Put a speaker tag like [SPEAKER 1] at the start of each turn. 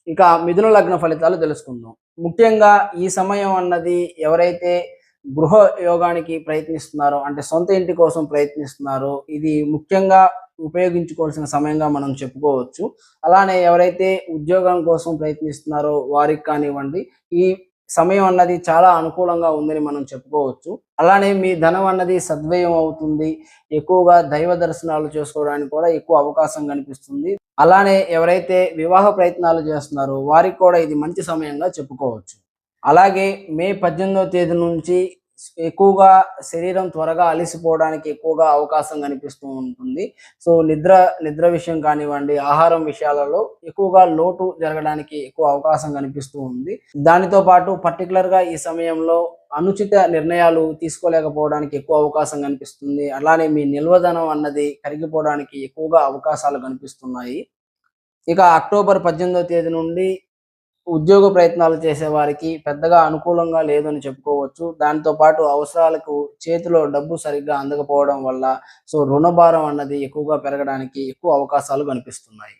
[SPEAKER 1] ఇక మిథున లగ్న ఫలితాలు తెలుసుకుందాం. ముఖ్యంగా ఈ సమయం అన్నది ఎవరైతే గృహ యోగానికి ప్రయత్నిస్తున్నారో, అంటే సొంత ఇంటి కోసం ప్రయత్నిస్తున్నారో, ఇది ముఖ్యంగా ఉపయోగించుకోవాల్సిన సమయంగా మనం చెప్పుకోవచ్చు. అలానే ఎవరైతే ఉద్యోగం కోసం ప్రయత్నిస్తున్నారో వారికి కానివ్వండి, ఈ సమయం అన్నది చాలా అనుకూలంగా ఉందని మనం చెప్పుకోవచ్చు. అలానే మీ ధనం అన్నది సద్వ్యయం అవుతుంది. ఎక్కువగా దైవ దర్శనాలు చేసుకోవడానికి కూడా ఎక్కువ అవకాశం కనిపిస్తుంది. అలానే ఎవరైతే వివాహ ప్రయత్నాలు చేస్తున్నారో వారికి కూడా ఇది మంచి సమయంగా చెప్పుకోవచ్చు. అలాగే మే 18వ తేదీ నుంచి ఎక్కువగా శరీరం త్వరగా అలిసిపోవడానికి ఎక్కువగా అవకాశం కనిపిస్తూ ఉంటుంది. సో, నిద్ర విషయం కానివ్వండి, ఆహారం విషయాలలో ఎక్కువగా లోటు జరగడానికి ఎక్కువ అవకాశం కనిపిస్తూ ఉంది. దానితో పాటు పర్టిక్యులర్‌గా ఈ సమయంలో అనుచిత నిర్ణయాలు తీసుకోలేకపోవడానికి ఎక్కువ అవకాశం కనిపిస్తుంది. అలానే మీ నిల్వధనం అన్నది కరిగిపోవడానికి ఎక్కువగా అవకాశాలు కనిపిస్తున్నాయి. ఇక అక్టోబర్ 18వ తేదీ నుండి ఉద్యోగ ప్రయత్నాలు చేసేవారికి పెద్దగా అనుకూలంగా లేదని చెప్పుకోవచ్చు. దాంతో పాటు అవసరాలకు చేతిలో డబ్బు సరిగ్గా అందకపోవడం వల్ల రుణభారం అన్నది ఎక్కువగా పెరగడానికి ఎక్కువ అవకాశాలు కనిపిస్తున్నాయి.